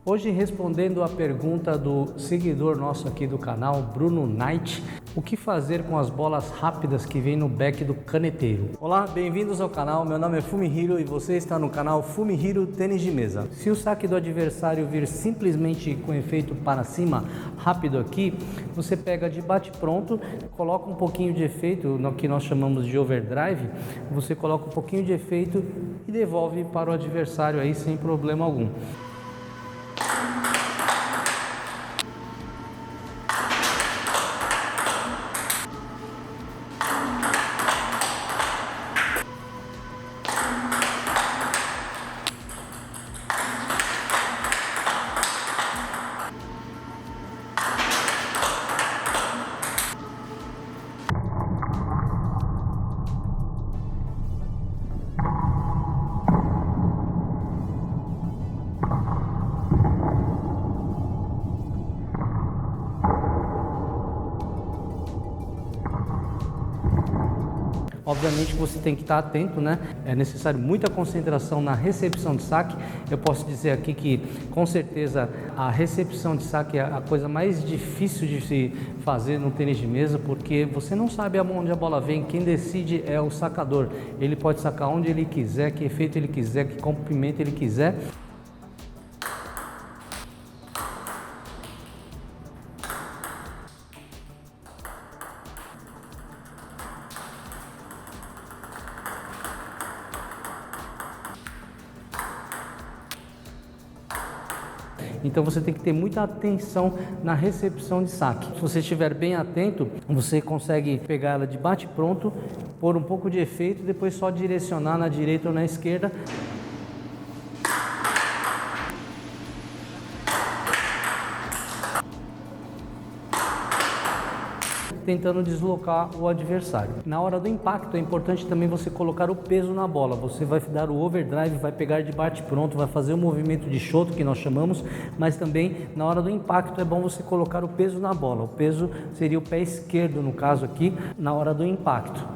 Hoje respondendo a pergunta do seguidor nosso aqui do canal, Bruno Knight, o que fazer com as bolas rápidas que vem no back do caneteiro? Olá, bem-vindos ao canal, meu nome é Fumihiro e você está no canal Fumihiro Tênis de Mesa. Se o saque do adversário vir simplesmente com efeito para cima, rápido aqui, você pega de bate pronto, coloca um pouquinho de efeito, no que nós chamamos de overdrive, você coloca um pouquinho de efeito e devolve para o adversário aí sem problema algum. Obviamente você tem que estar atento, né? É necessário muita concentração na recepção de saque. Eu posso dizer aqui que, com certeza, a recepção de saque é a coisa mais difícil de se fazer no tênis de mesa, porque você não sabe aonde a bola vem, quem decide é o sacador. Ele pode sacar onde ele quiser, que efeito ele quiser, que comprimento ele quiser. Então você tem que ter muita atenção na recepção de saque. Se você estiver bem atento, você consegue pegar ela de bate pronto, pôr um pouco de efeito, depois só direcionar na direita ou na esquerda. Tentando deslocar o adversário. Na hora do impacto é importante também você colocar o peso na bola. Você vai dar o overdrive, vai pegar de bate pronto, vai fazer o movimento de shoto que nós chamamos, mas também na hora do impacto é bom você colocar o peso na bola. O peso seria o pé esquerdo no caso aqui, na hora do impacto.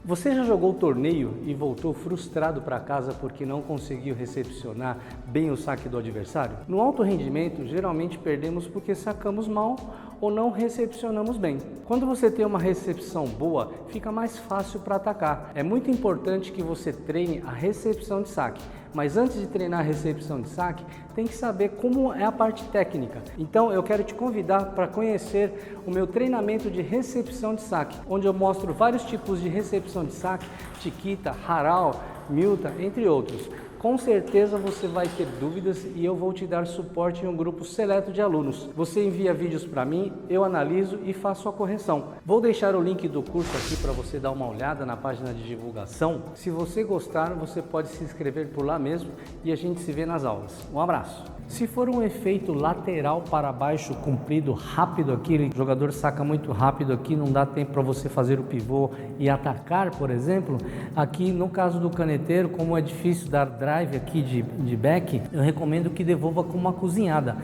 Você já jogou torneio e voltou frustrado para casa porque não conseguiu recepcionar bem o saque do adversário? No alto rendimento, geralmente perdemos porque sacamos mal ou não recepcionamos bem. Quando você tem uma recepção boa, fica mais fácil para atacar. É muito importante que você treine a recepção de saque, mas antes de treinar a recepção de saque, tem que saber como é a parte técnica. Então eu quero te convidar para conhecer o meu treinamento de recepção de saque, onde eu mostro vários tipos de recepção de saque, Chiquita, Haral, Milta, entre outros. Com certeza você vai ter dúvidas e eu vou te dar suporte em um grupo seleto de alunos. Você envia vídeos para mim, eu analiso e faço a correção. Vou deixar o link do curso aqui para você dar uma olhada na página de divulgação. Se você gostar, você pode se inscrever por lá mesmo e a gente se vê nas aulas. Um abraço! Se for um efeito lateral para baixo comprido rápido aqui, o jogador saca muito rápido aqui, não dá tempo para você fazer o pivô e atacar, por exemplo, aqui no caso do caneteiro, como é difícil dar drive aqui de back, eu recomendo que devolva com uma cozinhada.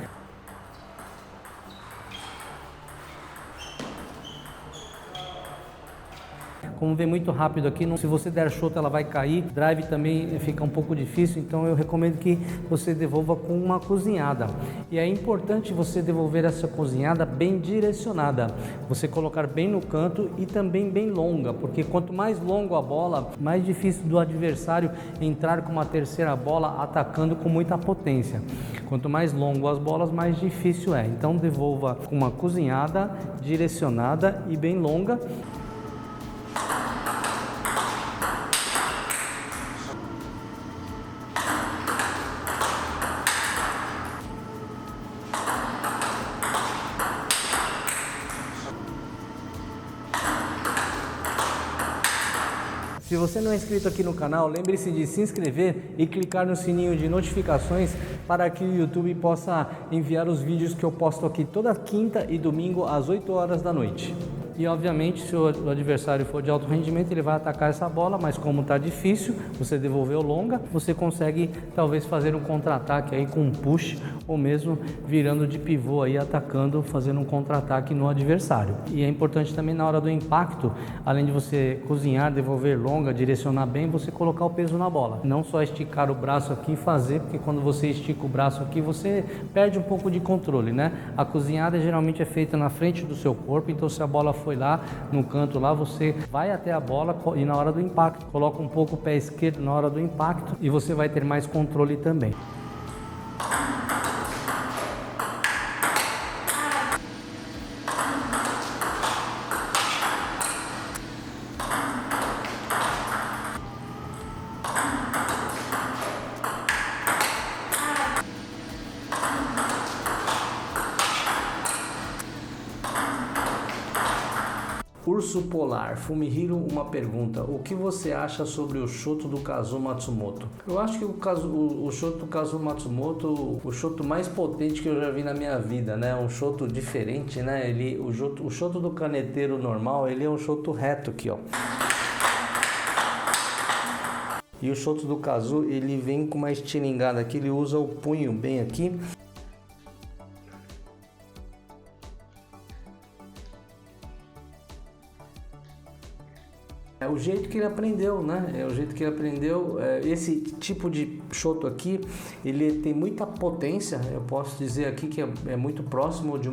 Como vem muito rápido aqui, se você der shot ela vai cair, drive também fica um pouco difícil, então eu recomendo que você devolva com uma cozinhada. E é importante você devolver essa cozinhada bem direcionada, você colocar bem no canto e também bem longa, porque quanto mais longo a bola, mais difícil do adversário entrar com uma terceira bola atacando com muita potência. Quanto mais longo as bolas, mais difícil é. Então devolva com uma cozinhada, direcionada e bem longa. Se você não é inscrito aqui no canal, lembre-se de se inscrever e clicar no sininho de notificações para que o YouTube possa enviar os vídeos que eu posto aqui toda quinta e domingo às 8 horas da noite. E obviamente, se o adversário for de alto rendimento, ele vai atacar essa bola, mas como está difícil, você devolveu longa, você consegue talvez fazer um contra-ataque aí com um push, ou mesmo virando de pivô aí, atacando, fazendo um contra-ataque no adversário. E é importante também na hora do impacto, além de você cozinhar, devolver longa, direcionar bem, você colocar o peso na bola. Não só esticar o braço aqui e fazer, porque quando você estica o braço aqui, você perde um pouco de controle, né? A cozinhada geralmente é feita na frente do seu corpo, então se a bola foi lá, no canto lá, você vai até a bola e na hora do impacto, coloca um pouco o pé esquerdo na hora do impacto e você vai ter mais controle também. Urso Polar, Fumihiro, uma pergunta: o que você acha sobre o Shoto do Kazuo Matsumoto? Eu acho que o Shoto do Kazuo Matsumoto, o Shoto mais potente que eu já vi na minha vida, né? Um Shoto diferente, né? O Shoto do caneteiro normal, ele é um Shoto reto aqui, ó. E o Shoto do Kazuo, ele vem com uma estilingada aqui, ele usa o punho bem aqui. É o jeito que ele aprendeu, né? É o jeito que ele aprendeu. Esse tipo de Shoto aqui, ele tem muita potência. Eu posso dizer aqui que é muito próximo de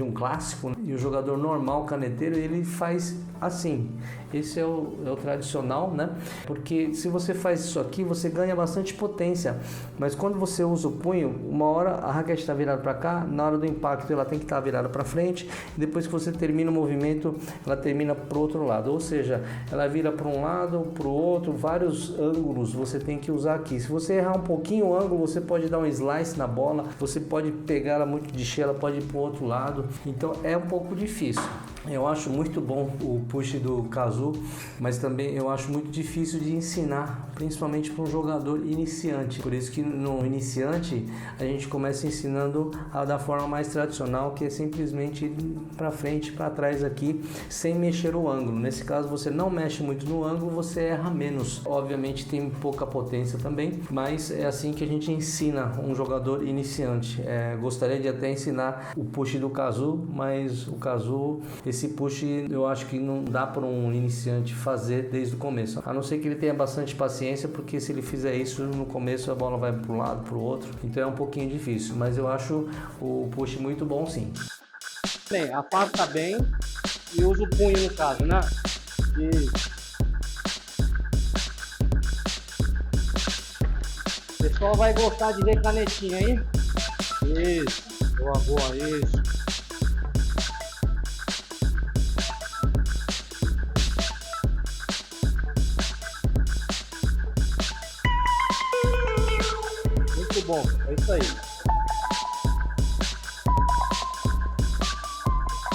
um clássico, né? E o jogador normal, caneteiro, ele faz assim. Esse é o tradicional, né? Porque se você faz isso aqui, você ganha bastante potência. Mas quando você usa o punho, uma hora a raquete está virada para cá, na hora do impacto ela tem que estar virada para frente. E depois que você termina o movimento, ela termina para o outro lado. Ou seja, ela vira para um lado, para o outro, vários ângulos você tem que usar aqui. Se você errar um pouquinho o ângulo, você pode dar um slice na bola, você pode pegar ela muito de cheia, ela pode ir para o outro lado. Então é um pouco difícil. Eu acho muito bom o push do Kazuo, mas também eu acho muito difícil de ensinar, principalmente para um jogador iniciante. Por isso que no iniciante a gente começa ensinando da forma mais tradicional, que é simplesmente ir para frente, para trás aqui, sem mexer o ângulo. Nesse caso você não mexe muito no ângulo, você erra menos. Obviamente tem pouca potência também, mas é assim que a gente ensina um jogador iniciante. Gostaria de até ensinar o push do Kazuo, mas o Kazuo, esse push eu acho que não dá para um iniciante fazer desde o começo, a não ser que ele tenha bastante paciência, porque se ele fizer isso no começo a bola vai para um lado, para o outro, então é um pouquinho difícil, mas eu acho o push muito bom sim. Bem, afasta bem e usa o punho no caso, né? Isso. O pessoal vai gostar de ver canetinha aí. Isso, boa, boa, isso. Muito bom, é isso aí.